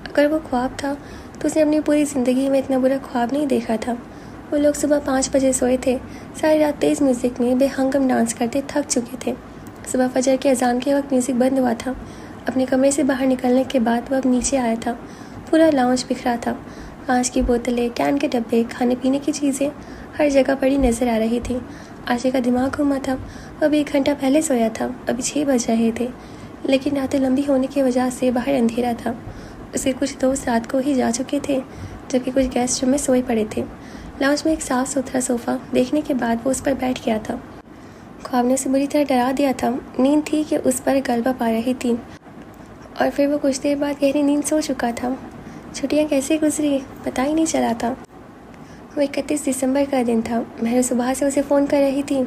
अगर वो ख्वाब था तो उसने अपनी पूरी ज़िंदगी में इतना बुरा ख्वाब नहीं देखा था। वो लोग सुबह 5 बजे सोए थे। सारी रात तेज़ म्यूज़िक में बेहंगम डांस करते थक चुके थे। सुबह फजर के अजान के वक्त म्यूज़िक बंद हुआ था। अपने कमरे से बाहर निकलने के बाद वह अब नीचे आया था। पूरा लाउंज बिखरा था। कांच की बोतलें, कैन के डब्बे, खाने पीने की चीज़ें हर जगह पड़ी नजर आ रही थी। आशे का दिमाग घूमा था। वह अभी 1 घंटा पहले सोया था। अभी 6 बज रहे थे, लेकिन रातें लंबी होने की वजह से बाहर अंधेरा था। उसके कुछ दोस्त रात को ही जा चुके थे, जबकि कुछ गेस्ट रूम में सोए पड़े थे। लाउंज में एक साफ़ सुथरा सोफ़ा देखने के बाद वो उस पर बैठ गया था। ख्वाब ने उसे बुरी तरह डरा दिया था। नींद थी कि उस पर गलबा पा रही थी और फिर वो कुछ देर बाद गहरी नींद सो चुका था। छुट्टियाँ कैसे गुजरी पता ही नहीं चला था। वो 31 दिसंबर का दिन था। महरू सुबह से उसे फ़ोन कर रही थी।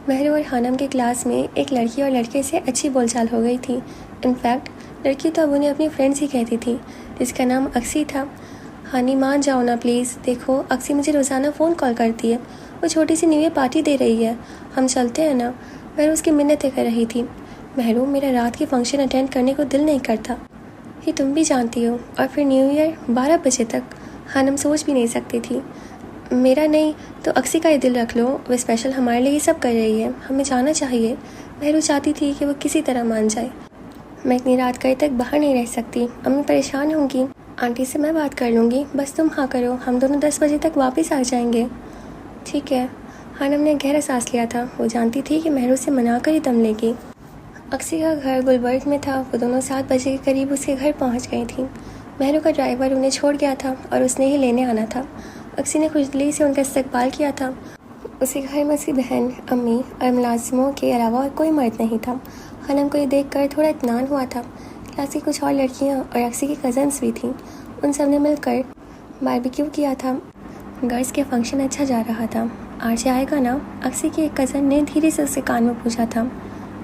महरू और हानम के क्लास में एक लड़की और लड़के से अच्छी बोलचाल हो गई थी। इनफैक्ट लड़की तो अब उन्हें अपनी फ्रेंड्स ही कहती थी, जिसका नाम अक्सी था। हानी मान जाओ ना प्लीज़, देखो अक्सी मुझे रोज़ाना फ़ोन कॉल करती है। वो छोटी सी न्यू ईयर पार्टी दे रही है, हम चलते हैं ना। महरू उसकी मिन्नतें कर रही थी। महरू, मेरा रात के फंक्शन अटेंड करने को दिल नहीं करता, ये तुम भी जानती हो, और फिर न्यू ईयर 12 बजे तक। हानम सोच भी नहीं सकती थी। मेरा नहीं तो अक्सी का ही दिल रख लो, वो स्पेशल हमारे लिए ये सब कर रही है, हमें जाना चाहिए। महरू चाहती थी कि वो किसी तरह मान जाए। मैं इतनी रात गए तक बाहर नहीं रह सकती, अम्मी परेशान होंगी। आंटी से मैं बात कर लूँगी, बस तुम हाँ करो, हम दोनों 10 बजे तक वापस आ जाएंगे। ठीक है। हानम ने गहरा सांस लिया था। वो जानती थी कि महरू से मना कर ही दम लेगी। अक्सी का घर गुलबर्ग में था। वो दोनों 7 बजे के करीब उसके घर पहुँच गई थी। महरू का ड्राइवर उन्हें छोड़ गया था और उसने ही लेने आना था। अक्सी ने खुशदिली से उनका इस्तकबाल किया था। उसके घर में उसकी बहन, अम्मी और मुलाजिमों के अलावा और कोई मर्द नहीं था। हानम को ये देखकर थोड़ा इत्मीनान हुआ था। क्लास की कुछ और लड़कियां और अक्सी की कज़न्स भी थीं। उन सब ने मिलकर बारबेक्यू किया था। गर्ल्स के फंक्शन अच्छा जा रहा था। आरजे आएगा ना? अक्सी की एक कज़न ने धीरे से उसके कान में पूछा था।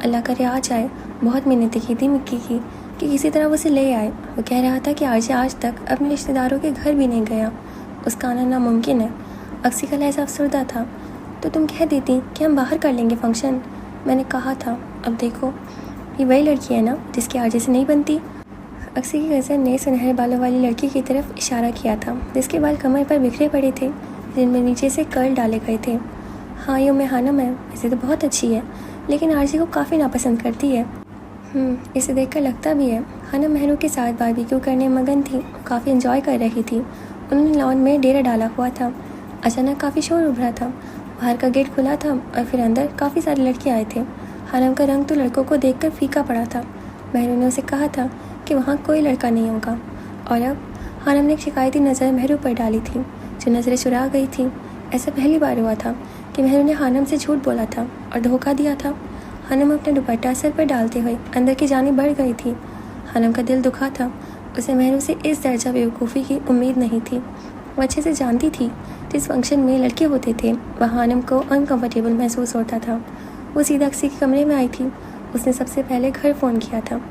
अल्लाह करे आ जाए। बहुत मिन्नतें की थी मिक्की की कि किसी तरह वो उसे ले आए। वो कह रहा था कि आरजे आज तक अपने रिश्तेदारों के घर भी नहीं गया, उसका आना नामुमकिन है। अक्सी का लहजा अफसरदा था। तो तुम कह देती कि हम बाहर कर लेंगे फंक्शन। मैंने कहा था, अब देखो ये वही लड़की है ना जिसकी आरजे से नहीं बनती। अक्सी की कज़न ने सुनहरे बालों वाली लड़की की तरफ इशारा किया था, जिसके बाल कमर पर बिखरे पड़े थे, जिनमें नीचे से कर्ल डाले गए थे। हाँ, ये उम्मे हानम है। वैसे तो बहुत अच्छी है, लेकिन आरजे को काफ़ी नापसंद करती है। इसे देखकर लगता भी है। हानम महरू के साथ बारबेक्यू करने मगन थी, काफ़ी एंजॉय कर रही थी। उन्होंने लॉन में डेरा डाला हुआ था। अचानक काफ़ी शोर उभरा था। बाहर का गेट खुला था और फिर अंदर काफ़ी सारे लड़के आए थे। हानम का रंग तो लड़कों को देखकर फीका पड़ा था। महरू ने उसे कहा था कि वहाँ कोई लड़का नहीं होगा, और अब हानम ने एक शिकायती नज़र महरू पर डाली थी, जो नज़रें चुरा गई थी। ऐसा पहली बार हुआ था कि महरू ने हानम से झूठ बोला था और धोखा दिया था। हानम अपना दुपट्टा सर पर डालते हुए अंदर की जानिब बढ़ गई थी। हानम का दिल दुखा था। उसे महरू से इस दर्जा बेवकूफ़ी की उम्मीद नहीं थी। वो अच्छे से जानती थी जिस फंक्शन में लड़के होते थे वहाँ हानम को अनकंफर्टेबल महसूस होता था। वो सीधा अक्सी के कमरे में आई थी। उसने सबसे पहले घर फ़ोन किया था।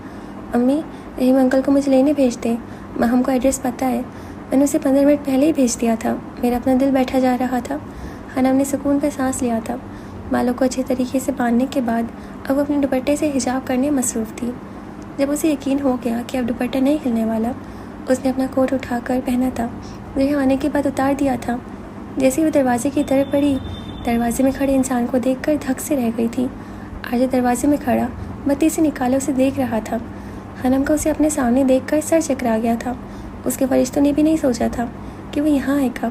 अम्मी, रहीम अंकल को मुझे लेने भेज दे, हमको एड्रेस पता है। मैंने उसे 15 मिनट पहले ही भेज दिया था। मेरा अपना दिल बैठा जा रहा था। हानम ने सुकून का सांस लिया था। बालों को अच्छे तरीके से बांधने के बाद अब वो अपने दुपट्टे से हिजाब करने मसरूफ़ थी। जब उसे यकीन हो गया कि अब दुपट्टा नहीं हिलने वाला, उसने अपना कोट उठाकर पहना था, जो यहाँ आने के बाद उतार दिया था। जैसे वो दरवाजे की तरफ बढ़ी, दरवाजे में खड़े इंसान को देखकर धक से रह गई थी। आरजे दरवाजे में खड़ा बत्ती से निकाले उसे देख रहा था। हानम का उसे अपने सामने देखकर सर चकरा गया था। उसके फरिश्तों ने भी नहीं सोचा था कि वो यहाँ आएगा।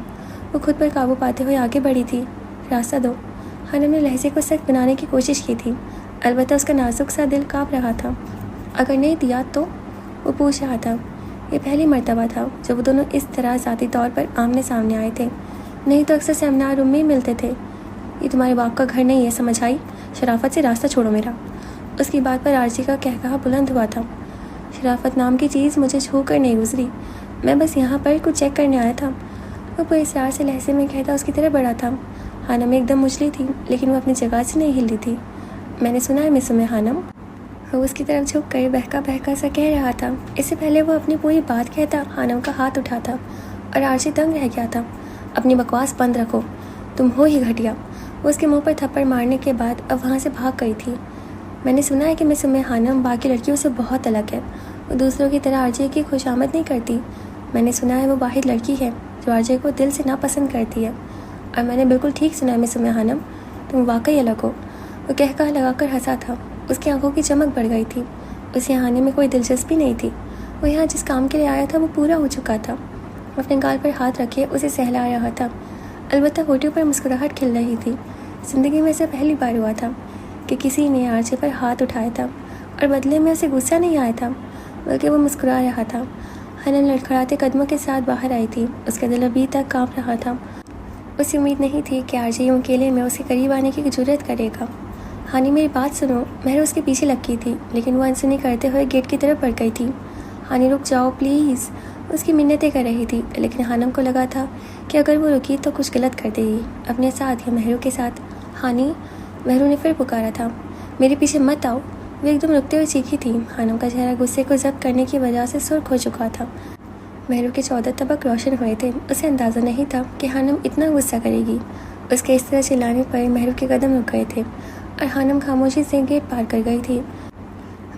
वो खुद पर काबू पाते हुए आगे बढ़ी थी। रास्ता दो। हानम ने लहजे को सख्त बनाने की कोशिश की थी, अलबत्ता उसका नाजुक सा दिल काँप रहा था। अगर नहीं दिया तो? वो पूछ रहा था। ये पहली मर्तबा था जब वो दोनों इस तरह ज़ाती तौर पर आमने सामने आए थे। नहीं तो अक्सर सेमिनार रूम में ही मिलते थे। ये तुम्हारे बाप का घर नहीं है, समझ आई? शराफत से रास्ता छोड़ो मेरा। उसकी बात पर आरजी का कहकहा बुलंद हुआ था। शराफत नाम की चीज़ मुझे छू कर नहीं गुजरी। मैं बस यहाँ पर कुछ चेक करने आया था। वो पूरे इसरार से लहजे में कहता उसकी तरफ बढ़ा था। हानम एकदम उछली थी, लेकिन वो अपनी जगह से नहीं हिली थी। मैंने सुना है मिस उम्मे हानम। वो उसकी तरफ झुक कर बहका बहका सा कह रहा था। इससे पहले वो अपनी पूरी बात कहता हानम का हाथ उठाता और आरजी दंग रह गया था। अपनी बकवास बंद रखो, तुम हो ही घटिया। वो उसके मुंह पर थप्पड़ मारने के बाद अब वहाँ से भाग गई थी। मैंने सुना है कि मिस उम्मे हानम बाकी लड़कियों से बहुत अलग है। वो दूसरों की तरह आरजे की खुशामद नहीं करती। मैंने सुना है वो वाहिद लड़की है जो आरजे को दिल से नापसंद करती है। और मैंने बिल्कुल ठीक सुना है मिस उम्मे हानम, तुम वाकई अलग हो। वो कहकर लगाकर हंसा था। उसकी आंखों की चमक बढ़ गई थी। उसे यहाँ आने में कोई दिलचस्पी नहीं थी। वो यहाँ जिस काम के लिए आया था वो पूरा हो चुका था। अपने गाल पर हाथ रखे उसे सहला रहा था। अलबत्ता होठों पर मुस्कुराहट खिल रही थी। ज़िंदगी में ऐसा पहली बार हुआ था कि किसी ने आरजे पर हाथ उठाया था और बदले में उसे गुस्सा नहीं आया था, बल्कि वो मुस्कुरा रहा था। हानम लड़खड़ाते कदमों के साथ बाहर आई थी। उसका दिल अभी तक काँप रहा था। उसे उम्मीद नहीं थी कि आरजे यूं अकेले में उसके करीब आने की जुर्रत करेगा। हानि मेरी बात सुनो। महरो उसके पीछे लपकी थी, लेकिन वो अनसुनी करते हुए गेट की तरफ बढ़ गई थी। हानि रुक जाओ प्लीज़, उसकी मिन्नतें कर रही थी, लेकिन हानम को लगा था कि अगर वो रुकी तो कुछ गलत कर देगी, अपने साथ या महरो के साथ। हानि, महरो ने फिर पुकारा था, मेरे पीछे मत आओ। वो एकदम रुकते हुए चीखी थी। हानम का चेहरा गुस्से को जब्त करने की वजह से सुर्ख हो चुका था। महरो के 14 तबक रोशन हुए थे। उसे अंदाज़ा नहीं था कि हानम इतना गुस्सा करेगी। उसके इस तरह चिल्लाने पर महरो के कदम रुक गए थे और हानम खामोशी से गेट पार कर गई थी।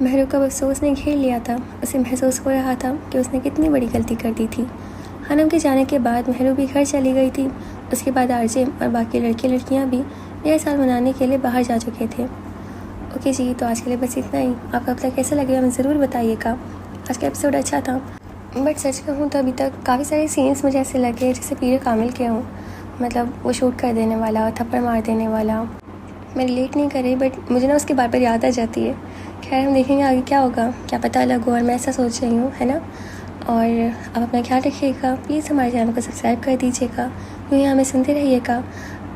महरो का अफसोस ने घेर लिया था। उसे महसूस हो रहा था कि उसने कितनी बड़ी गलती कर दी थी। हानम के जाने के बाद महरो भी घर चली गई थी। उसके बाद आरजे और बाकी लड़के लड़कियां भी नया साल मनाने के लिए बाहर जा चुके थे। ओके जी, तो आज के लिए बस इतना ही। आपको अब तक कैसा लगेगा हमें ज़रूर बताइएगा। आज का एपिसोड अच्छा था, बट सच कहूँ तो अभी तक काफ़ी सारे सीन्स मुझे ऐसे लगे जैसे पीरे कामिल के हों। मतलब वो शूट कर देने वाला, थप्पड़ मार देने वाला। मैं रिलेट नहीं कर रही, बट मुझे ना उसकी बार बार याद आ जाती है। खैर, हम देखेंगे आगे क्या होगा, क्या पता अलग हो, और मैं ऐसा सोच रही हूँ, है ना। और आप अपना ख्याल रखिएगा। प्लीज़ हमारे चैनल को सब्सक्राइब कर दीजिएगा। यूँ ही हमें सुनते रहिएगा।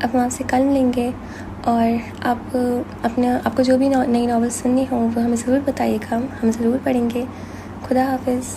अब हम आपसे कल मिलेंगे, और आपको जो भी नई नॉवेल सुननी हो वो हमें ज़रूर बताइएगा। हम ज़रूर पढ़ेंगे। खुदा हाफिज़।